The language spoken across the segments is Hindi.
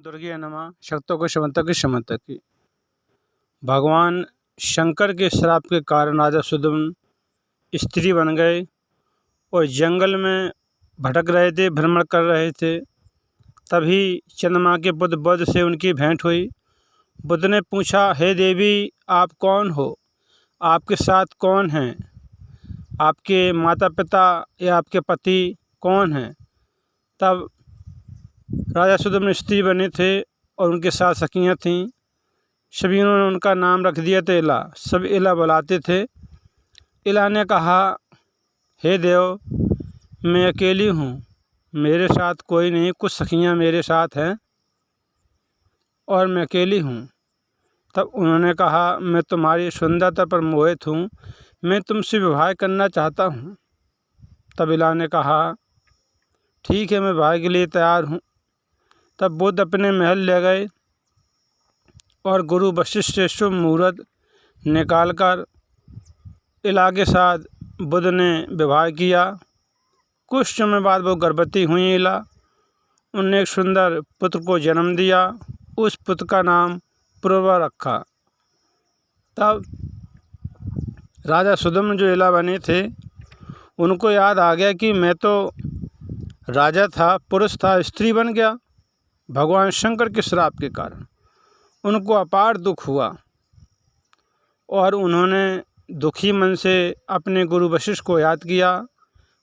दुर्गे नमः। शक्तों को शमंतक की शमंतक की। भगवान शंकर के श्राप के कारण राजा सुदम्न स्त्री बन गए और जंगल में भटक रहे थे, भ्रमण कर रहे थे। तभी चंद्रमा के पुत्र बुध से उनकी भेंट हुई। बुध ने पूछा, हे देवी, आप कौन हो? आपके साथ कौन हैं? आपके माता पिता या आपके पति कौन हैं? तब राजा सुदम्न स्त्री बने थे और उनके साथ सखियाँ थीं। सभी उन्होंने उनका नाम रख दिया था इला। सब इला बुलाते थे। इला ने कहा, हे देव, मैं अकेली हूँ, मेरे साथ कोई नहीं, कुछ सखियाँ मेरे साथ हैं और मैं अकेली हूँ। तब उन्होंने कहा, मैं तुम्हारी सुंदरता पर मोहित हूँ, मैं तुमसे विवाह करना चाहता हूँ। तब इला ने कहा, ठीक है, मैं विवाह के लिए तैयार हूँ। तब बुध अपने महल ले गए और गुरु वशिष्ठ से शुभ मुहूर्त निकालकर इला के साथ बुध ने विवाह किया। कुछ समय बाद वो गर्भवती हुई इला। उन्होंने एक सुंदर पुत्र को जन्म दिया। उस पुत्र का नाम पुरुरवा रखा। तब राजा सुदम्न जो इला बने थे, उनको याद आ गया कि मैं तो राजा था, पुरुष था, स्त्री बन गया भगवान शंकर के श्राप के कारण। उनको अपार दुख हुआ और उन्होंने दुखी मन से अपने गुरु वशिष्ठ को याद किया।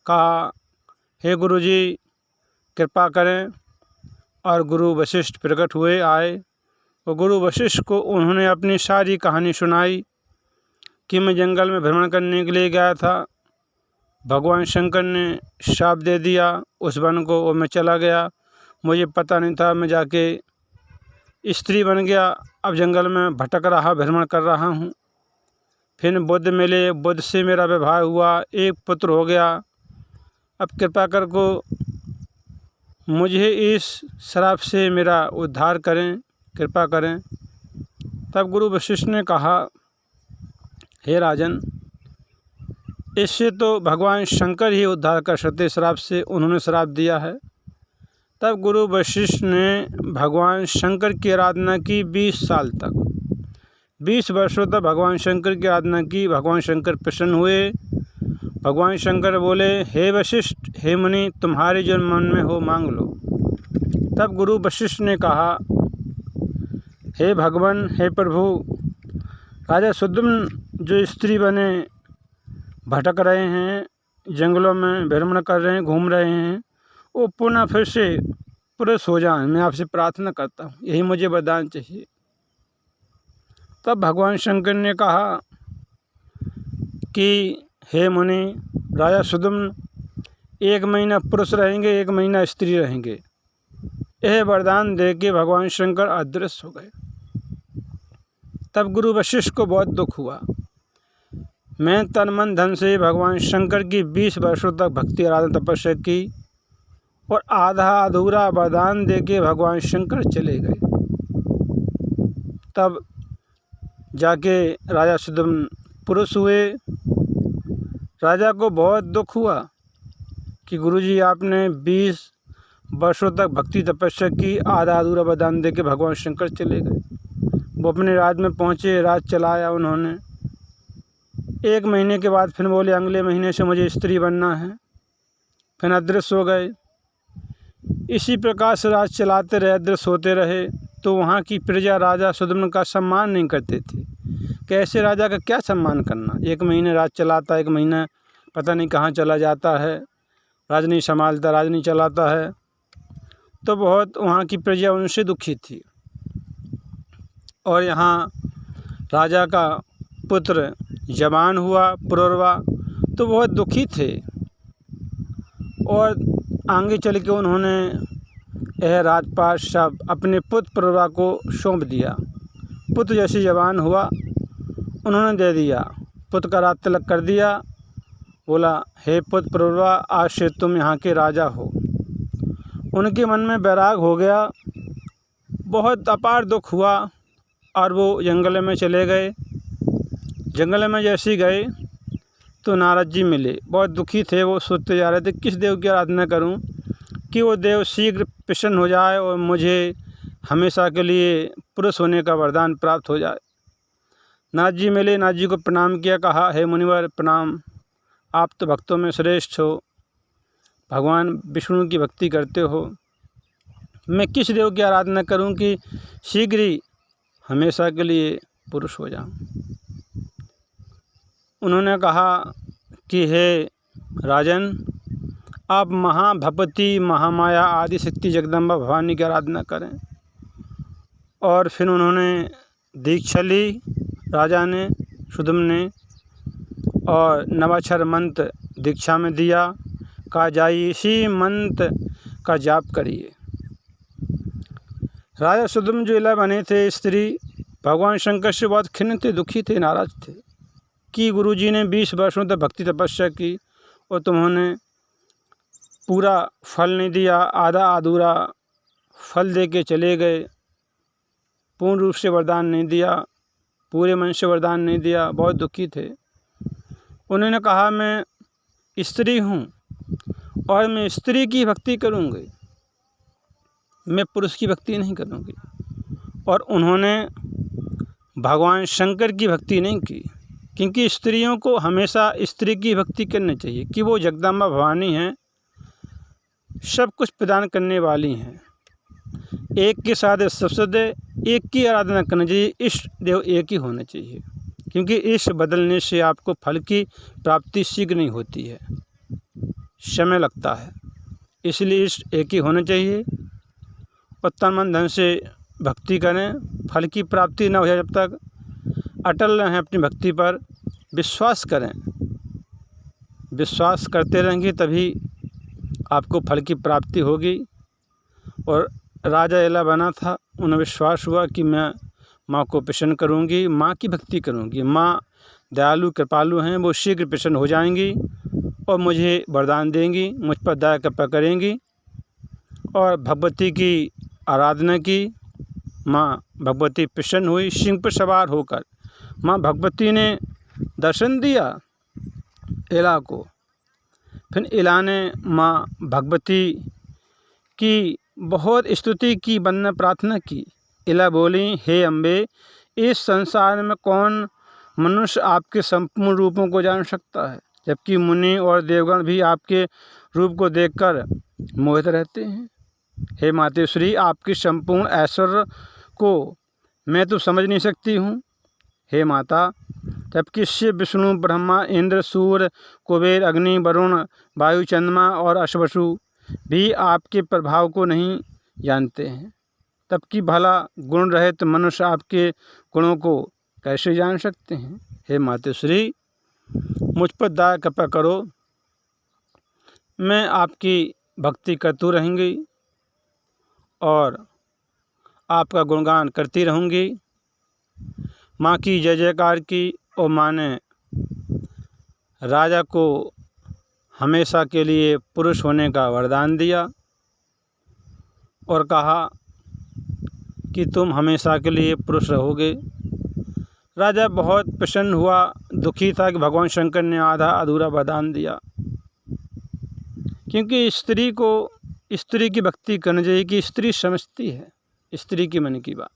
कहा, हे गुरुजी, कृपा करें। और गुरु वशिष्ठ प्रकट हुए, आए और गुरु वशिष्ठ को उन्होंने अपनी सारी कहानी सुनाई कि मैं जंगल में भ्रमण करने के लिए गया था, भगवान शंकर ने शाप दे दिया उस वन को और मैं चला गया, मुझे पता नहीं था, मैं जाके स्त्री बन गया, अब जंगल में भटक रहा, भ्रमण कर रहा हूँ। फिर बुध मिले, बुध से मेरा विवाह हुआ, एक पुत्र हो गया। अब कृपा कर को मुझे इस श्राप से मेरा उद्धार करें, कृपा करें। तब गुरु वशिष्ठ ने कहा, हे राजन, इससे तो भगवान शंकर ही उद्धार कर सकते श्राप से, उन्होंने श्राप दिया है। तब गुरु वशिष्ठ ने भगवान शंकर की आराधना की 20 साल तक, 20 वर्षों तक भगवान शंकर की आराधना की। भगवान शंकर प्रसन्न हुए। भगवान शंकर बोले, हे वशिष्ठ, हे मुनि, तुम्हारे जो मन में हो मांग लो। तब गुरु वशिष्ठ ने कहा, हे भगवान, हे प्रभु, राजा सुदम्न जो स्त्री बने भटक रहे हैं, जंगलों में भ्रमण कर रहे हैं, घूम रहे हैं, वो पुनः फिर से पुरुष हो जाएं, मैं आपसे प्रार्थना करता हूँ, यही मुझे वरदान चाहिए। तब भगवान शंकर ने कहा कि हे मुनि, राजा सुदम्न 1 महीना पुरुष रहेंगे, 1 महीना स्त्री रहेंगे। यह वरदान दे के भगवान शंकर अदृश्य हो गए। तब गुरु वशिष्ठ को बहुत दुख हुआ। मैं तन मन धन से भगवान शंकर की 20 वर्षों तक भक्ति आराधना तपस्या की और आधा अधूरा वरदान दे के भगवान शंकर चले गए। तब जाके राजा सुदम्न पुरुष हुए। राजा को बहुत दुख हुआ कि गुरुजी, आपने 20 वर्षों तक भक्ति तपस्या की, आधा अधूरा वरदान दे के भगवान शंकर चले गए। वो अपने राज्य में पहुँचे, राज चलाया उन्होंने। 1 महीने के बाद फिर बोले, अगले महीने से मुझे स्त्री बनना है, फिर अदृश्य हो गए। इसी प्रकार से राज चलाते रहे, अदृश्य होते रहे। तो वहाँ की प्रजा राजा सुदम्न का सम्मान नहीं करते थे। कैसे राजा का क्या सम्मान करना? 1 महीने राज चलाता, 1 महीना पता नहीं कहाँ चला जाता है, राज नहीं संभालता, राज नहीं चलाता है। तो बहुत वहाँ की प्रजा उनसे दुखी थी। और यहाँ राजा का पुत्र जवान हुआ, पुरुरवा, तो बहुत दुखी थे। और आगे चल के उन्होंने यह राजपाट सब अपने पुत्र पुरुरवा को सौंप दिया। पुत्र जैसे जवान हुआ, उन्होंने दे दिया, पुत्र का राज तिलक कर दिया। बोला, हे पुत्र पुरुरवा, आज से तुम यहाँ के राजा हो। उनके मन में वैराग हो गया, बहुत अपार दुख हुआ और वो जंगल में चले गए। जंगल में जैसे ही गए तो नारद जी मिले, बहुत दुखी थे। वो सोचते जा रहे थे, किस देव की आराधना करूं कि वो देव शीघ्र प्रसन्न हो जाए और मुझे हमेशा के लिए पुरुष होने का वरदान प्राप्त हो जाए। नाथ जी मिले, नाथ जी को प्रणाम किया, कहा हे मुनिवर प्रणाम, आप तो भक्तों में श्रेष्ठ हो, भगवान विष्णु की भक्ति करते हो, मैं किस देव की आराधना करूं कि शीघ्र ही हमेशा के लिए पुरुष हो जाऊं। उन्होंने कहा कि हे राजन, आप महाभगवती महामाया आदि शक्ति जगदम्बा भवानी की आराधना करें। और फिर उन्होंने दीक्षा ली, राजा ने, सुदम ने, और नवाक्षर मंत्र दीक्षा में दिया, कहा जाइए इसी मंत्र का जाप करिए। राजा सुदम जो इला बने थे स्त्री, भगवान शंकर से बहुत खिन्न थे, दुखी थे, नाराज थे कि गुरुजी ने 20 वर्षों तक भक्ति तपस्या की और तुम्होंने पूरा फल नहीं दिया, आधा अधूरा फल दे के चले गए, पूर्ण रूप से वरदान नहीं दिया, पूरे मन से वरदान नहीं दिया, बहुत दुखी थे। उन्होंने कहा मैं स्त्री हूँ और मैं स्त्री की भक्ति करूँगी, मैं पुरुष की भक्ति नहीं करूँगी। और उन्होंने भगवान शंकर की भक्ति नहीं की, क्योंकि स्त्रियों को हमेशा स्त्री की भक्ति करनी चाहिए कि वो जगदम्बा भवानी हैं, सब कुछ प्रदान करने वाली हैं। एक के साथ सबसे एक की आराधना करनी चाहिए, इष्ट देव एक ही होना चाहिए, क्योंकि इष्ट बदलने से आपको फल की प्राप्ति शीघ्र नहीं होती है, समय लगता है। इसलिए इष्ट एक ही होना चाहिए और तन मन धन से भक्ति करें। फल की प्राप्ति न हो जाए जब तक अटल रहें अपनी भक्ति पर, विश्वास करें, विश्वास करते रहेंगे तभी आपको फल की प्राप्ति होगी। और राजा एला बना था, उन्हें विश्वास हुआ कि मैं माँ को प्रसन्न करूँगी, माँ की भक्ति करूँगी, माँ दयालु कृपालु हैं, वो शीघ्र प्रसन्न हो जाएंगी और मुझे वरदान देंगी, मुझ पर दया कृपा करेंगी। और भगवती की आराधना की, माँ भगवती प्रसन्न हुई, सिंह पर सवार होकर माँ भगवती ने दर्शन दिया एला को। फिर एला ने माँ भगवती की बहुत स्तुति की, वंदना प्रार्थना की। एला बोली, हे अम्बे, इस संसार में कौन मनुष्य आपके संपूर्ण रूपों को जान सकता है, जबकि मुनि और देवगण भी आपके रूप को देखकर मोहित रहते हैं। हे मातेश्वरी, आपकी संपूर्ण ऐश्वर्य को मैं तो समझ नहीं सकती हूँ। हे माता, जबकि शिव, विष्णु, ब्रह्मा, इंद्र, सूर्य, कुबेर, अग्नि, वरुण, वायु, चंद्रमा और अश्वसु भी आपके प्रभाव को नहीं जानते हैं, तब कि भला गुण रहित मनुष्य आपके गुणों को कैसे जान सकते हैं। हे मातेश्वरी, मुझ पर दया कृपा करो, मैं आपकी भक्ति करती रहूँगी और आपका गुणगान करती रहूँगी। माँ की जय जयकार की और माँ ने राजा को हमेशा के लिए पुरुष होने का वरदान दिया और कहा कि तुम हमेशा के लिए पुरुष रहोगे। राजा बहुत प्रसन्न हुआ, दुखी था कि भगवान शंकर ने आधा अधूरा वरदान दिया, क्योंकि स्त्री को स्त्री की भक्ति करनी चाहिए कि स्त्री समझती है स्त्री की मन की बात।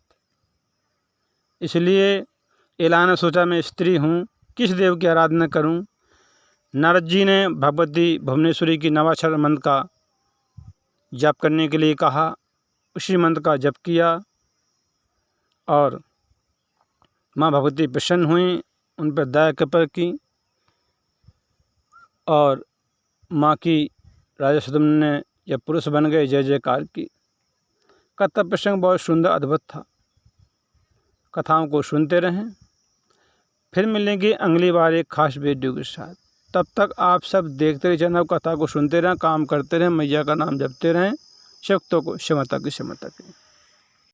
इसलिए एला ने सोचा मैं स्त्री हूँ, किस देव की आराधना करूँ। नारद जी ने भगवती भुवनेश्वरी की नवाक्षर मंत्र का जप करने के लिए कहा, उसी मंत्र का जप किया और माँ भगवती प्रसन्न हुई, उन पर दया कृपा की और माँ की राजा सुदम ने जब पुरुष बन गए जय जयकार की। कथा प्रसंग बहुत सुंदर अद्भुत था। कथाओं को सुनते रहें, फिर मिलेंगे अगली बार एक खास वीडियो के साथ। तब तक आप सब देखते रहे चैनल, कथा को सुनते रहें, काम करते रहें, मैया का नाम जपते रहें। शक्तों को क्षमता की क्षमता करें।